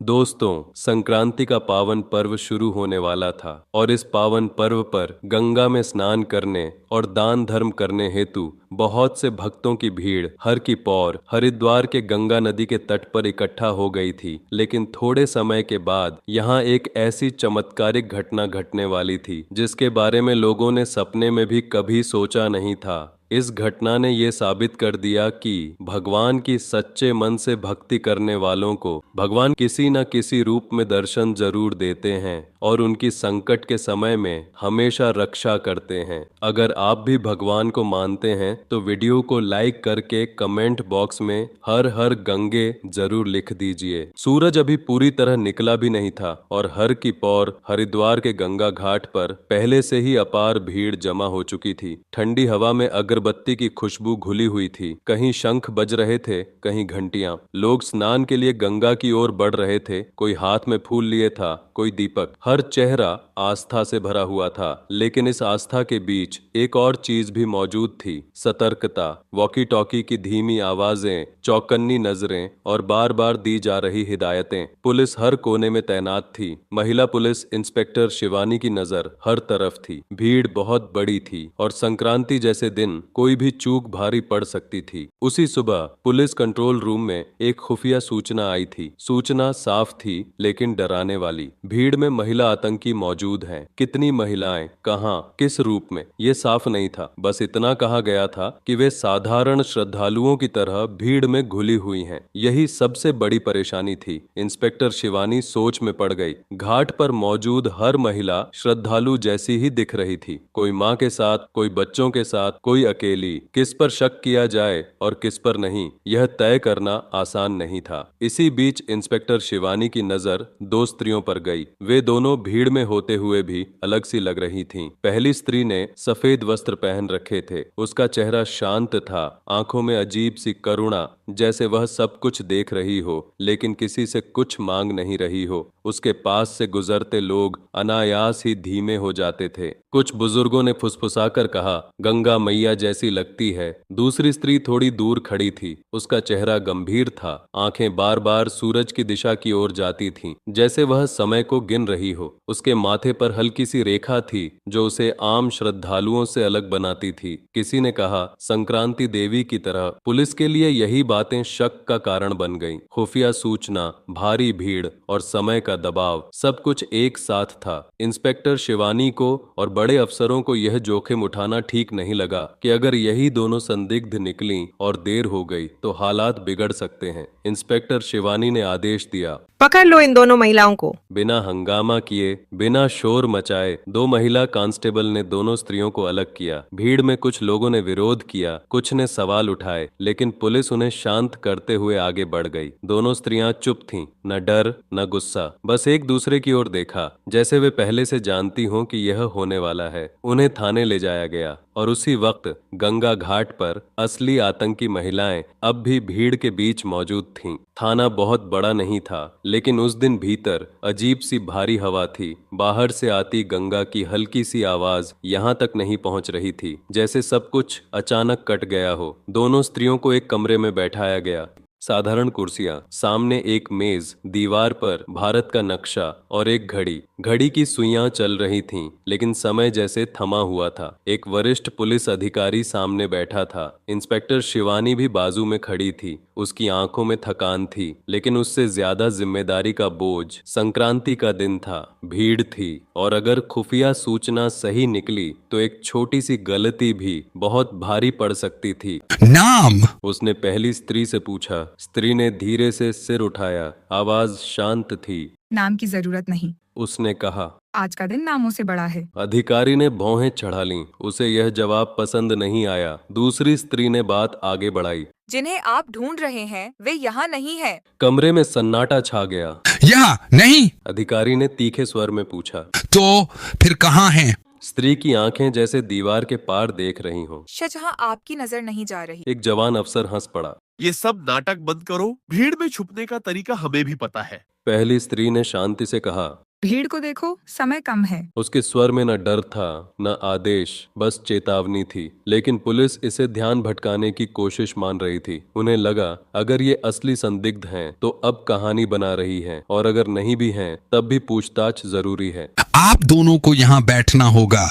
दोस्तों, संक्रांति का पावन पर्व शुरू होने वाला था और इस पावन पर्व पर गंगा में स्नान करने और दान धर्म करने हेतु बहुत से भक्तों की भीड़ हर की पौर हरिद्वार के गंगा नदी के तट पर इकट्ठा हो गई थी। लेकिन थोड़े समय के बाद यहाँ एक ऐसी चमत्कारिक घटना घटने वाली थी जिसके बारे में लोगों ने सपने में भी कभी सोचा नहीं था। इस घटना ने ये साबित कर दिया कि भगवान की सच्चे मन से भक्ति करने वालों को भगवान किसी न किसी रूप में दर्शन जरूर देते हैं और उनकी संकट के समय में हमेशा रक्षा करते हैं। अगर आप भी भगवान को मानते हैं तो वीडियो को लाइक करके कमेंट बॉक्स में हर हर गंगे जरूर लिख दीजिए। सूरज अभी पूरी तरह निकला भी नहीं था और हर की पौर हरिद्वार के गंगा घाट पर पहले से ही अपार भीड़ जमा हो चुकी थी। ठंडी हवा में अगरबत्ती की खुशबू घुली हुई थी, कहीं शंख बज रहे थे, कहीं घंटियां। लोग स्नान के लिए गंगा की ओर बढ़ रहे थे, कोई हाथ में फूल लिए था, कोई दीपक। हर चेहरा आस्था से भरा हुआ था, लेकिन इस आस्था के बीच एक और चीज भी मौजूद थी, सतर्कता। वॉकी टॉकी की धीमी आवाजें, चौकन्नी नजरें और बार बार दी जा रही हिदायतें। पुलिस हर कोने में तैनात थी। महिला पुलिस इंस्पेक्टर शिवानी की नजर हर तरफ थी। भीड़ बहुत बड़ी थी और संक्रांति जैसे दिन कोई भी चूक भारी पड़ सकती थी। उसी सुबह पुलिस कंट्रोल रूम में एक खुफिया सूचना आई थी। सूचना साफ थी लेकिन डराने वाली। भीड़ में महिला आतंकी मौजूद हैं। कितनी महिलाएं, कहां, किस रूप में, ये साफ नहीं था। बस इतना कहा गया था कि वे साधारण श्रद्धालुओं की तरह भीड़ में घुली हुई हैं। यही सबसे बड़ी परेशानी थी। इंस्पेक्टर शिवानी सोच में पड़ गई। घाट पर मौजूद हर महिला श्रद्धालु जैसी ही दिख रही थी, कोई माँ के साथ, कोई बच्चों के साथ, कोई अकेली। किस पर शक किया जाए और किस पर नहीं, यह तय करना आसान नहीं था। इसी बीच इंस्पेक्टर शिवानी की नजर दो स्त्रियों पर गई। वे दोनों भीड़ में होते हुए भी अलग सी लग रही थीं। पहली स्त्री ने सफेद वस्त्र पहन रखे थे। उसका चेहरा शांत था, आंखों में अजीब सी करुणा, जैसे वह सब कुछ देख रही हो लेकिन किसी से कुछ मांग नहीं रही हो। उसके पास से गुजरते लोग अनायास ही धीमे हो जाते थे। कुछ बुजुर्गों ने फुसफुसाकर कहा, गंगा मैया जैसी लगती है। दूसरी स्त्री थोड़ी दूर खड़ी थी। उसका चेहरा गंभीर था, आंखें बार बार सूरज की दिशा की ओर जाती थीं, जैसे वह समय को गिन रही हो। उसके माथे पर हल्की सी रेखा थी जो उसे आम श्रद्धालुओं से अलग बनाती थी। किसी ने कहा, संक्रांति देवी की तरह। पुलिस के लिए यही बातें शक का कारण बन गईं। खुफिया सूचना, भारी भीड़ और समय का दबाव, सब कुछ एक साथ था। इंस्पेक्टर शिवानी को और बड़े अफसरों को यह जोखिम उठाना ठीक नहीं लगा कि अगर यही दोनों संदिग्ध निकलीं और देर हो गई तो हालात बिगड़ सकते हैं। इंस्पेक्टर शिवानी ने आदेश दिया, पकड़ लो इन दोनों महिलाओं को। बिना हंगामा किए, बिना शोर मचाए दो महिला कांस्टेबल ने दोनों स्त्रियों को अलग किया। भीड़ में कुछ लोगों ने विरोध किया, कुछ ने सवाल उठाए, लेकिन पुलिस उन्हें शांत करते हुए आगे बढ़ गई। दोनों स्त्रियां चुप थीं, न डर न गुस्सा, बस एक दूसरे की ओर देखा, जैसे वे पहले से जानती हों कि यह होने वाला है। उन्हें थाने ले जाया गया और उसी वक्त गंगा घाट पर असली आतंकी महिलाएं अब भी भीड़ के बीच मौजूद थीं। थाना बहुत बड़ा नहीं था, लेकिन उस दिन भीतर अजीब सी भारी हवा थी। बाहर से आती गंगा की हल्की सी आवाज यहाँ तक नहीं पहुँच रही थी, जैसे सब कुछ अचानक कट गया हो। दोनों स्त्रियों को एक कमरे में बैठाया गया। साधारण कुर्सियां, सामने एक मेज, दीवार पर भारत का नक्शा और एक घड़ी। घड़ी की सुइयां चल रही थीं, लेकिन समय जैसे थमा हुआ था। एक वरिष्ठ पुलिस अधिकारी सामने बैठा था। इंस्पेक्टर शिवानी भी बाजू में खड़ी थी। उसकी आंखों में थकान थी, लेकिन उससे ज्यादा जिम्मेदारी का बोझ। संक्रांति का दिन था, भीड़ थी, और अगर खुफिया सूचना सही निकली तो एक छोटी सी गलती भी बहुत भारी पड़ सकती थी। नाम, उसने पहली स्त्री से पूछा। स्त्री ने धीरे से सिर उठाया, आवाज शांत थी। नाम की जरूरत नहीं, उसने कहा। आज का दिन नामों से बड़ा है। अधिकारी ने भौहें चढ़ा लीं। उसे यह जवाब पसंद नहीं आया। दूसरी स्त्री ने बात आगे बढ़ाई, जिन्हें आप ढूंढ रहे हैं वे यहाँ नहीं है। कमरे में सन्नाटा छा गया। यहाँ नहीं। अधिकारी ने तीखे स्वर में पूछा, तो फिर कहाँ हैं? स्त्री की आंखें जैसे दीवार के पार देख रही हों। शाहजहां, आपकी नजर नहीं जा रही। एक जवान अफसर हंस पड़ा। ये सब नाटक बंद करो, भीड़ में छुपने का तरीका हमें भी पता है। पहली स्त्री ने शांति से कहा, भीड़ को देखो, समय कम है। उसके स्वर में न डर था न आदेश, बस चेतावनी थी। लेकिन पुलिस इसे ध्यान भटकाने की कोशिश मान रही थी। उन्हें लगा अगर ये असली संदिग्ध हैं तो अब कहानी बना रही हैं, और अगर नहीं भी हैं तब भी पूछताछ जरूरी है। आप दोनों को यहाँ बैठना होगा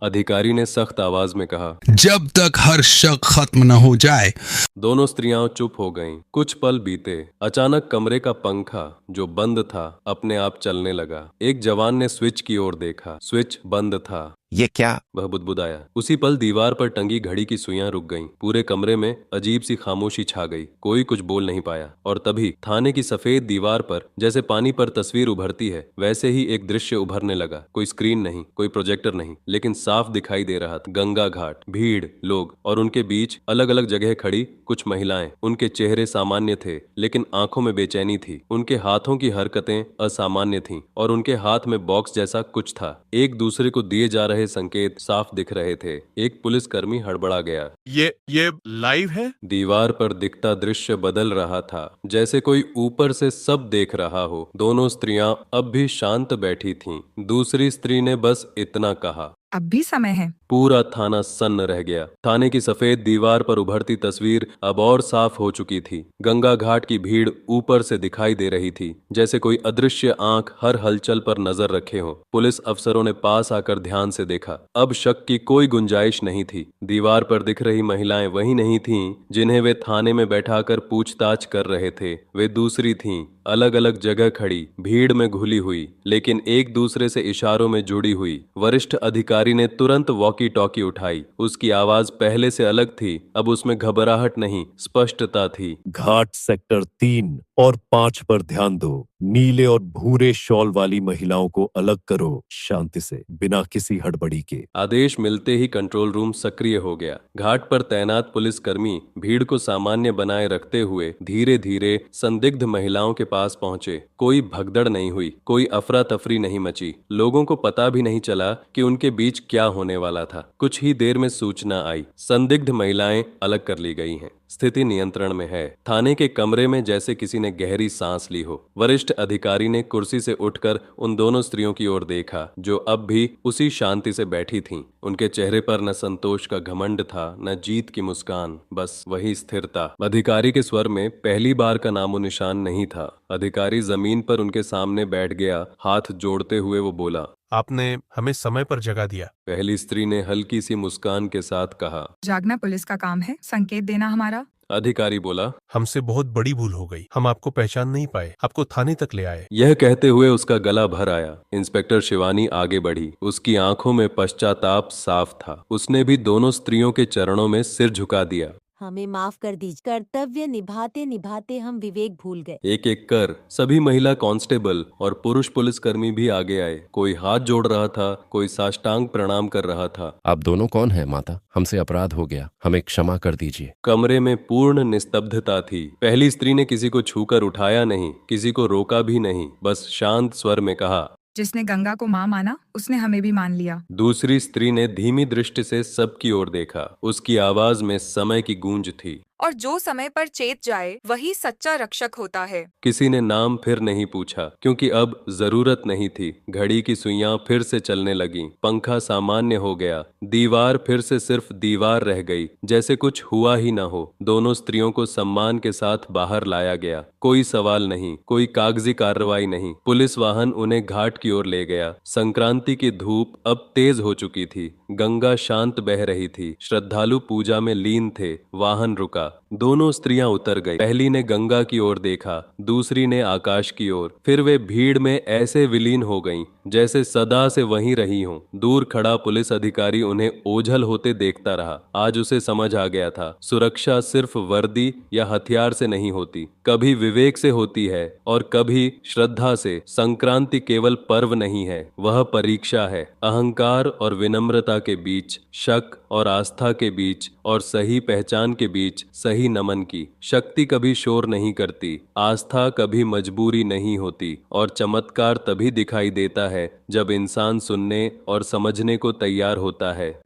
अधिकारी ने सख्त आवाज में कहा। जब तक हर शक खत्म न हो जाए। दोनों स्त्रियां चुप हो गईं। कुछ पल बीते। अचानक कमरे का पंखा जो बंद था अपने आप चलने लगा। एक जवान ने स्विच की ओर देखा। स्विच बंद था। ये क्या? वह बुदबुदाया। उसी पल दीवार पर टंगी घड़ी की सुइयां रुक गईं। पूरे कमरे में अजीब सी खामोशी छा गई। कोई कुछ बोल नहीं पाया। और तभी थाने की सफेद दीवार पर जैसे पानी पर तस्वीर उभरती है वैसे ही एक दृश्य उभरने लगा। कोई स्क्रीन नहीं, कोई प्रोजेक्टर नहीं, लेकिन साफ दिखाई दे रहा था गंगा घाट, भीड़, लोग, और उनके बीच अलग अलग जगह खड़ी कुछ महिलाएं। उनके चेहरे सामान्य थे लेकिन आंखों में बेचैनी थी। उनके हाथों की हरकतें असामान्य थीं और उनके हाथ में बॉक्स जैसा कुछ था। एक दूसरे को दिए जा रहे संकेत साफ दिख रहे थे। एक पुलिसकर्मी हड़बड़ा गया। ये लाइव है? दीवार पर दिखता दृश्य बदल रहा था, जैसे कोई ऊपर से सब देख रहा हो। दोनों स्त्रियां अब भी शांत बैठी थीं। दूसरी स्त्री ने बस इतना कहा, अब भी समय है। पूरा थाना सन्न रह गया। थाने की सफेद दीवार पर उभरती तस्वीर अब और साफ हो चुकी थी। गंगा घाट की भीड़ ऊपर से दिखाई दे रही थी, जैसे कोई अदृश्य आंख हर हलचल पर नजर रखे हो। पुलिस अफसरों ने पास आकर ध्यान से देखा। अब शक की कोई गुंजाइश नहीं थी। दीवार पर दिख रही महिलाएं वही नहीं थीं जिन्हें वे थाने में बैठाकर पूछताछ कर रहे थे। वे दूसरी थीं, अलग अलग जगह खड़ी, भीड़ में घुली हुई, लेकिन एक दूसरे से इशारों में जुड़ी हुई। वरिष्ठ अधिकारी ने तुरंत वॉकी टॉकी उठाई। उसकी आवाज पहले से अलग थी। अब उसमें घबराहट नहीं, स्पष्टता थी। घाट सेक्टर 3 और 5 पर ध्यान दो। नीले और भूरे शॉल वाली महिलाओं को अलग करो, शांति से, बिना किसी हड़बड़ी के। आदेश मिलते ही कंट्रोल रूम सक्रिय हो गया। घाट पर तैनात पुलिसकर्मी भीड़ को सामान्य बनाए रखते हुए धीरे धीरे संदिग्ध महिलाओं के पास पहुंचे। कोई भगदड़ नहीं हुई, कोई अफरा तफरी नहीं मची। लोगों को पता भी नहीं चला कि उनके बीच क्या होने वाला था। कुछ ही देर में सूचना आई, संदिग्ध महिलाएं अलग कर ली गई हैं। स्थिति नियंत्रण में है। थाने के कमरे में जैसे किसी ने गहरी सांस ली हो। वरिष्ठ अधिकारी ने कुर्सी से उठकर उन दोनों स्त्रियों की ओर देखा जो अब भी उसी शांति से बैठी थीं। उनके चेहरे पर न संतोष का घमंड था, न जीत की मुस्कान, बस वही स्थिरता। अधिकारी के स्वर में पहली बार का नामो निशान नहीं था। अधिकारी जमीन पर उनके सामने बैठ गया। हाथ जोड़ते हुए वो बोला, आपने हमें समय पर जगा दिया। पहली स्त्री ने हल्की सी मुस्कान के साथ कहा। जागना पुलिस का काम है, संकेत देना हमारा। अधिकारी बोला, हमसे बहुत बड़ी भूल हो गई। हम आपको पहचान नहीं पाए, आपको थाने तक ले आए। यह कहते हुए उसका गला भर आया। इंस्पेक्टर शिवानी आगे बढ़ी। उसकी आंखों में पश्चाताप साफ था। उसने भी दोनों स्त्रियों के चरणों में सिर झुका दिया। हमें माफ कर दीजिए, कर्तव्य निभाते निभाते हम विवेक भूल गए। एक एक कर सभी महिला कांस्टेबल और पुरुष पुलिसकर्मी भी आगे आए। कोई हाथ जोड़ रहा था, कोई साष्टांग प्रणाम कर रहा था। आप दोनों कौन हैं माता? हमसे अपराध हो गया, हमें क्षमा कर दीजिए। कमरे में पूर्ण निस्तब्धता थी। पहली स्त्री ने किसी को छूकर उठाया नहीं, किसी को रोका भी नहीं, बस शांत स्वर में कहा, जिसने गंगा को माँ माना उसने हमें भी मान लिया। दूसरी स्त्री ने धीमी दृष्टि से सबकी ओर देखा। उसकी आवाज में समय की गूंज थी। और जो समय पर चेत जाए वही सच्चा रक्षक होता है। किसी ने नाम फिर नहीं पूछा, क्योंकि अब जरूरत नहीं थी। घड़ी की सुइयां फिर से चलने लगीं। पंखा सामान्य हो गया। दीवार फिर से सिर्फ दीवार रह गई, जैसे कुछ हुआ ही न हो। दोनों स्त्रियों को सम्मान के साथ बाहर लाया गया। कोई सवाल नहीं, कोई कागजी कार्रवाई नहीं। पुलिस वाहन उन्हें घाट की ओर ले गया। संक्रांति की धूप अब तेज हो चुकी थी। गंगा शांत बह रही थी। श्रद्धालु पूजा में लीन थे। वाहन रुका। दोनों स्त्रियां उतर गई। पहली ने गंगा की ओर देखा, दूसरी ने आकाश की ओर। फिर वे भीड़ में ऐसे विलीन हो गईं जैसे सदा से वहीं रही हों। दूर खड़ा पुलिस अधिकारी उन्हें ओझल होते देखता रहा। आज उसे समझ आ गया था, सुरक्षा सिर्फ वर्दी या हथियार से नहीं होती, कभी विवेक से होती है और कभी श्रद्धा से। संक्रांति केवल पर्व नहीं है, वह परीक्षा है। अहंकार और विनम्रता के बीच, शक और आस्था के बीच, और सही पहचान के बीच सही नमन की। शक्ति कभी शोर नहीं करती, आस्था कभी मजबूरी नहीं होती, और चमत्कार तभी दिखाई देता है जब इंसान सुनने और समझने को तैयार होता है।